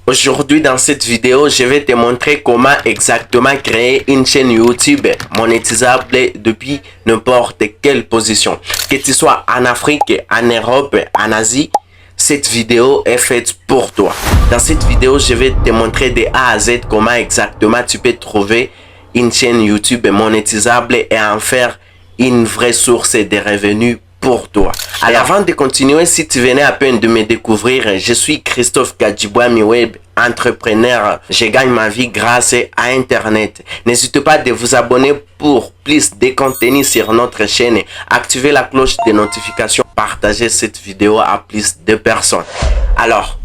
Aujourd'hui dans cette vidéo, je vais te montrer comment exactement créer une chaîne YouTube monétisable depuis n'importe quelle position. Que tu sois en Afrique, en Europe, en Asie, cette vidéo est faite pour toi. Dans cette vidéo, je vais te montrer de A à Z comment exactement tu peux trouver une chaîne YouTube monétisable et en faire une vraie source de revenus pour toi. Alors avant de continuer, si tu venais à peine de me découvrir, je suis Christophe Gadjibouami Web, entrepreneur. Je gagne ma vie grâce à Internet. N'hésitez pas de vous abonner pour plus de contenu sur notre chaîne. Activez la cloche de notification. Partagez cette vidéo à plus de personnes. Alors,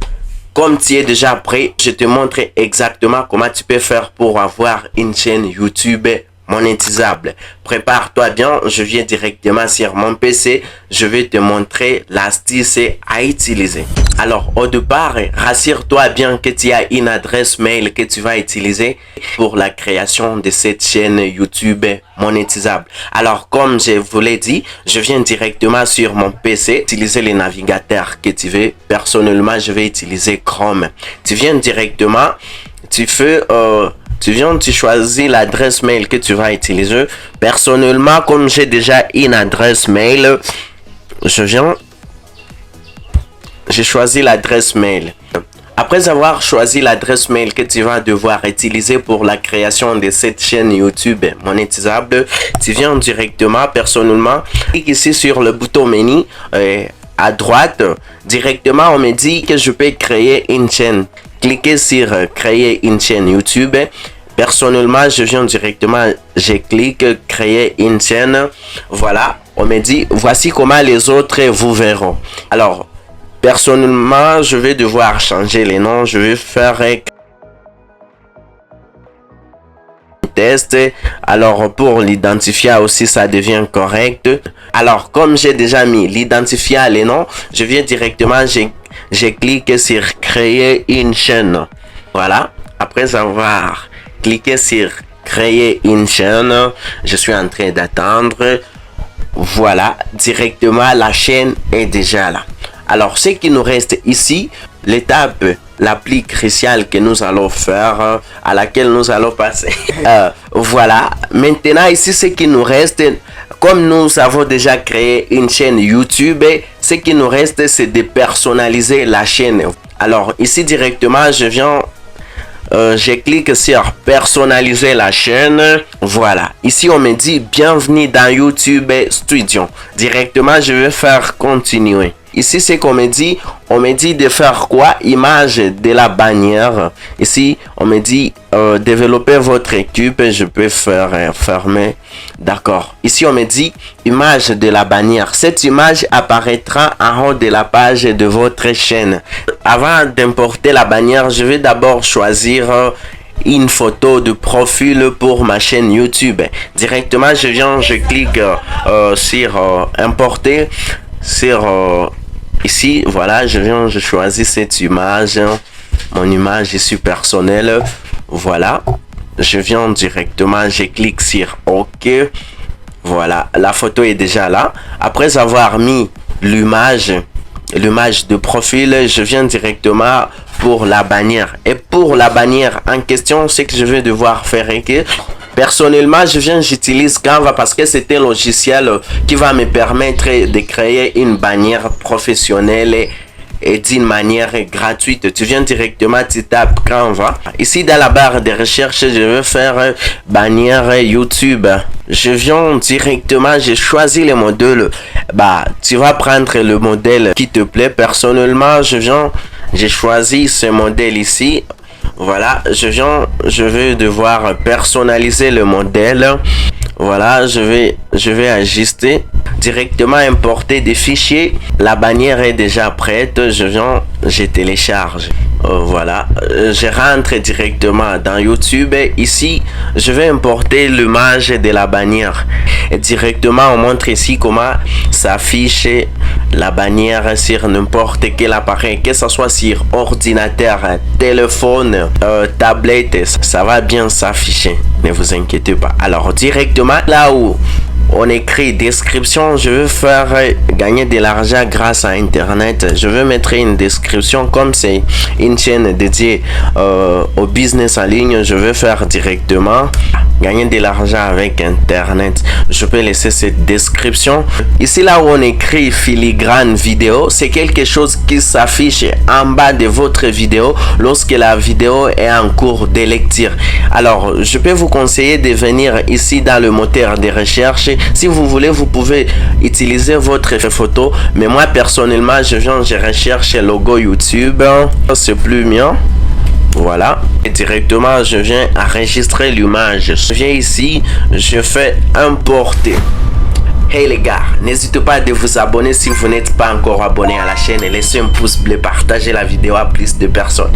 comme tu es déjà prêt, je te montre exactement comment tu peux faire pour avoir une chaîne YouTube monétisable. Prépare-toi bien, je viens directement sur mon PC, je vais te montrer l'astuce à utiliser. Alors au départ, rassure-toi bien que tu as une adresse mail que tu vas utiliser pour la création de cette chaîne YouTube monétisable. Alors comme je vous l'ai dit, je viens directement sur mon PC, utiliser le navigateur que tu veux. Personnellement, je vais utiliser Chrome. Tu viens directement, tu choisis l'adresse mail que tu vas utiliser. Personnellement, comme j'ai déjà une adresse mail, j'ai choisi l'adresse mail. Après avoir choisi l'adresse mail que tu vas devoir utiliser pour la création de cette chaîne YouTube monétisable, tu viens directement, personnellement, clique ici sur le bouton menu à droite. Directement, on me dit que je peux créer une chaîne. Cliquez sur créer une chaîne YouTube. Personnellement, je viens directement, je clique créer une chaîne. Voilà, on me dit voici comment les autres vous verront. Alors, personnellement, je vais devoir changer les noms. Je vais faire un test. Alors, pour l'identifier aussi, ça devient correct. Alors, comme j'ai déjà mis l'identifier les noms, je viens directement, je clique sur créer une chaîne. Voilà, après avoir cliqué sur créer une chaîne, je suis en train d'attendre. Voilà, directement la chaîne est déjà là. Alors ce qui nous reste ici, l'étape la plus cruciale que nous allons faire, à laquelle nous allons passer. Voilà, maintenant ici ce qui nous reste, comme nous avons déjà créé une chaîne YouTube, ce qui nous reste c'est de personnaliser la chaîne. Alors ici directement je clique sur personnaliser la chaîne. Voilà, ici on me dit bienvenue dans YouTube Studio. Directement je vais faire continuer. Ici c'est qu'on me dit de faire quoi? Image de la bannière. Ici on me dit développer votre équipe. Je peux faire fermer. D'accord, ici on me dit image de la bannière. Cette image apparaîtra en haut de la page de votre chaîne. Avant d'importer la bannière, je vais d'abord choisir une photo de profil pour ma chaîne YouTube. Directement je clique sur importer, sur ici. Voilà, je choisis cette image, mon image ici personnelle. Voilà, je viens directement, je clique sur OK. Voilà, la photo est déjà là. Après avoir mis l'image de profil, je viens directement pour la bannière. Et pour la bannière en question, ce que je vais devoir faire est que personnellement, j'utilise Canva parce que c'est un logiciel qui va me permettre de créer une bannière professionnelle et d'une manière gratuite. Tu viens directement, tu tapes Canva. Ici dans la barre de recherche, je vais faire bannière YouTube. Je viens directement, j'ai choisi le modèle. Tu vas prendre le modèle qui te plaît. Personnellement, j'ai choisi ce modèle ici. Voilà, je vais devoir personnaliser le modèle. Voilà, je vais ajuster, directement importer des fichiers. La bannière est déjà prête. Je télécharge. Voilà, je rentre directement dans YouTube. Ici, je vais importer l'image de la bannière. Et directement, on montre ici comment s'affiche la bannière sur n'importe quel appareil, que ce soit sur ordinateur, téléphone, tablette, ça va bien s'afficher. Ne vous inquiétez pas. Alors, directement là où on écrit description, je veux faire gagner de l'argent grâce à internet, je veux mettre une description comme c'est une chaîne dédiée au business en ligne, je veux faire directement gagner de l'argent avec internet. Je peux laisser cette description. Ici là où on écrit filigrane vidéo, c'est quelque chose qui s'affiche en bas de votre vidéo lorsque la vidéo est en cours de lecture. Alors je peux vous conseiller de venir ici dans le moteur de recherche. Si vous voulez, vous pouvez utiliser votre photo, mais moi personnellement je recherche le logo YouTube, c'est plus mieux. Voilà, et directement je viens enregistrer l'image. Je viens ici, je fais importer. Hey les gars, n'hésitez pas de vous abonner si vous n'êtes pas encore abonné à la chaîne et laissez un pouce bleu, partagez la vidéo à plus de personnes.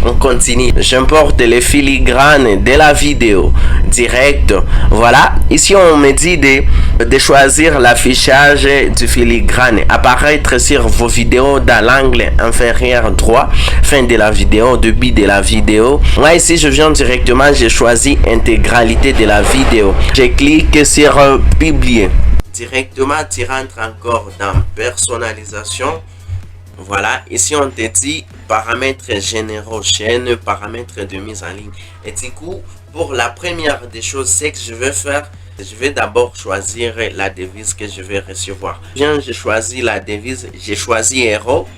On continue. J'importe les filigranes de la vidéo direct. Voilà, ici on me dit de choisir l'affichage du filigrane, apparaître sur vos vidéos dans l'angle inférieur droit, fin de la vidéo, début de la vidéo. Moi ici je viens directement, j'ai choisi intégralité de la vidéo. Je clique sur publier. Directement tu rentres encore dans personnalisation. Voilà, ici on te dit paramètres généraux chaîne, paramètres de mise en ligne. Et du coup, pour la première des choses, c'est que je vais faire, je vais d'abord choisir la devise que je vais recevoir. Bien, j'ai choisi la devise, j'ai choisi héros.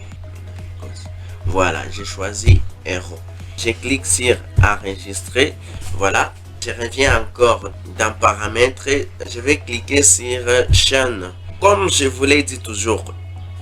Voilà, j'ai choisi héros. Je clique sur enregistrer. Voilà. Je reviens encore dans paramètres, je vais cliquer sur chaîne. Comme je vous l'ai dit toujours,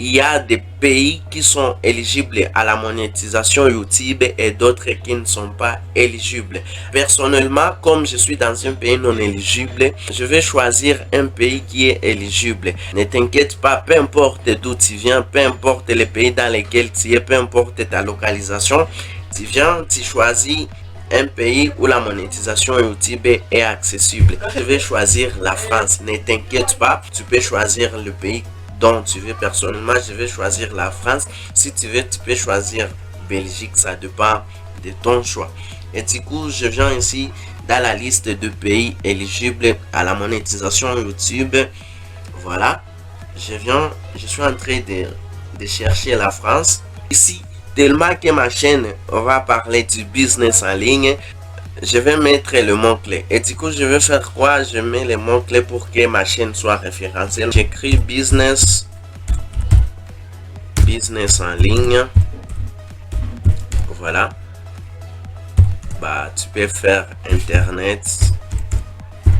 il y a des pays qui sont éligibles à la monétisation YouTube et d'autres qui ne sont pas éligibles. Personnellement, comme je suis dans un pays non éligible, je vais choisir un pays qui est éligible. Ne t'inquiète pas, peu importe d'où tu viens, peu importe les pays dans lesquels tu es, peu importe ta localisation, tu viens, tu choisis un pays où la monétisation YouTube est accessible. Je vais choisir la France. Ne t'inquiète pas, tu peux choisir le pays dont tu veux. Personnellement, je vais choisir la France. Si tu veux, tu peux choisir Belgique. Ça dépend de ton choix. Et du coup, je viens ici dans la liste de pays éligibles à la monétisation YouTube. Voilà. Je suis en train de chercher la France. Ici, tellement que ma chaîne va parler du business en ligne, je vais mettre le mot-clé. Et du coup, je vais faire quoi? Je mets les mots-clés pour que ma chaîne soit référencée. J'écris business en ligne. Voilà. Bah, tu peux faire internet.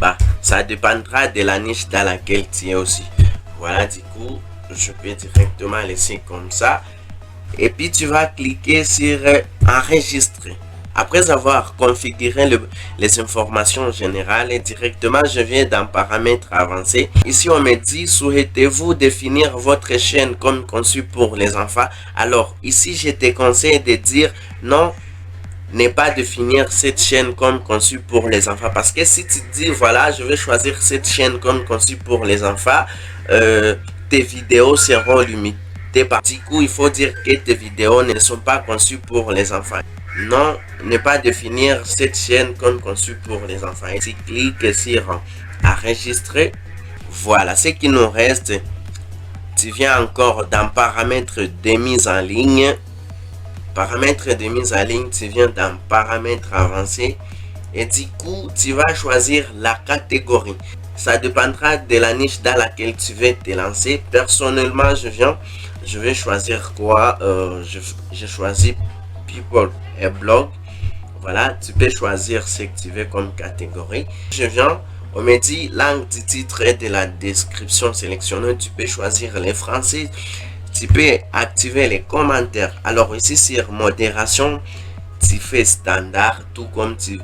Bah, ça dépendra de la niche dans laquelle tu es aussi. Voilà, du coup, je peux directement laisser comme ça. Et puis tu vas cliquer sur enregistrer. Après avoir configuré les informations générales, directement je viens dans paramètres avancés. Ici on me dit, souhaitez-vous définir votre chaîne comme conçue pour les enfants? Alors ici je te conseille de dire non, n'est pas définir cette chaîne comme conçue pour les enfants, parce que si tu dis voilà, je vais choisir cette chaîne comme conçue pour les enfants, tes vidéos seront limitées. Du coup, il faut dire que tes vidéos ne sont pas conçues pour les enfants. Non, ne pas définir cette chaîne comme conçue pour les enfants. Et tu cliques sur enregistrer. Voilà, ce qui nous reste. Tu viens encore dans paramètres de mise en ligne. Paramètres de mise en ligne, tu viens dans paramètres avancés. Et du coup, tu vas choisir la catégorie. Ça dépendra de la niche dans laquelle tu veux te lancer. Personnellement, je vais choisir quoi? Je choisis people et blog. Voilà, tu peux choisir ce que tu veux comme catégorie. Je viens, on me dit langue du titre et de la description sélectionnée. Tu peux choisir les français. Tu peux activer les commentaires. Alors ici sur modération, tu fais standard, tout comme tu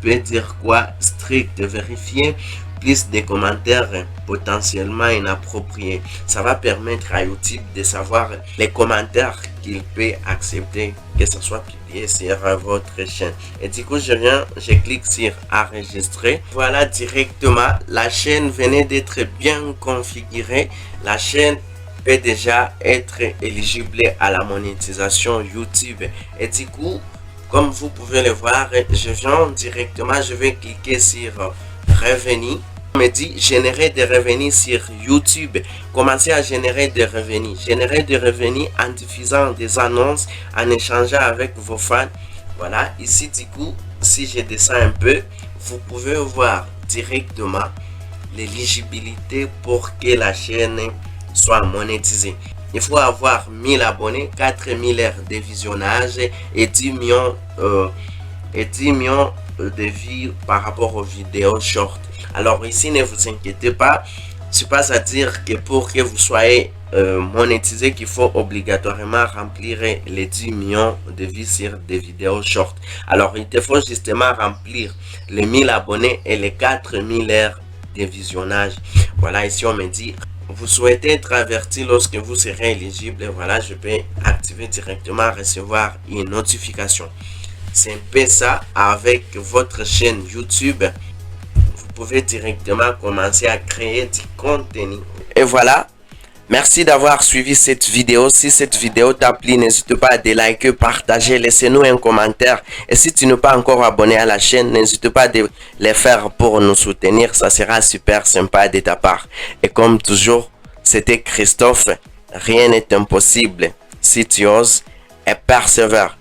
peux dire quoi? Strict, vérifier. Plus de commentaires potentiellement inappropriés. Ça va permettre à YouTube de savoir les commentaires qu'il peut accepter, que ce soit publié sur votre chaîne. Et du coup, je clique sur enregistrer. Voilà, directement, la chaîne venait d'être bien configurée. La chaîne peut déjà être éligible à la monétisation YouTube. Et du coup, comme vous pouvez le voir, je vais cliquer sur Revenu. On me dit générer des revenus sur YouTube. Commencez à générer des revenus. Générer des revenus en diffusant des annonces, en échangeant avec vos fans. Voilà, ici du coup, si je descends un peu, vous pouvez voir directement l'éligibilité pour que la chaîne soit monétisée. Il faut avoir 1000 abonnés, 4000 heures de visionnage et 10 millions, de vues par rapport aux vidéos short. Alors ici, ne vous inquiétez pas, c'est pas à dire que pour que vous soyez monétisé qu'il faut obligatoirement remplir les 10 millions de vues sur des vidéos short. Alors il te faut justement remplir les 1000 abonnés et les 4000 heures de visionnage. Voilà, ici on me dit vous souhaitez être averti lorsque vous serez éligible. Voilà, je peux activer directement recevoir une notification. C'est un peu ça avec votre chaîne YouTube. Vous pouvez directement commencer à créer du contenu. Et voilà. Merci d'avoir suivi cette vidéo. Si cette vidéo t'a plu, n'hésite pas à liker, partager, laissez-nous un commentaire. Et si tu n'es pas encore abonné à la chaîne, n'hésite pas à le faire pour nous soutenir. Ça sera super sympa de ta part. Et comme toujours, c'était Christophe. Rien n'est impossible si tu oses et persévères.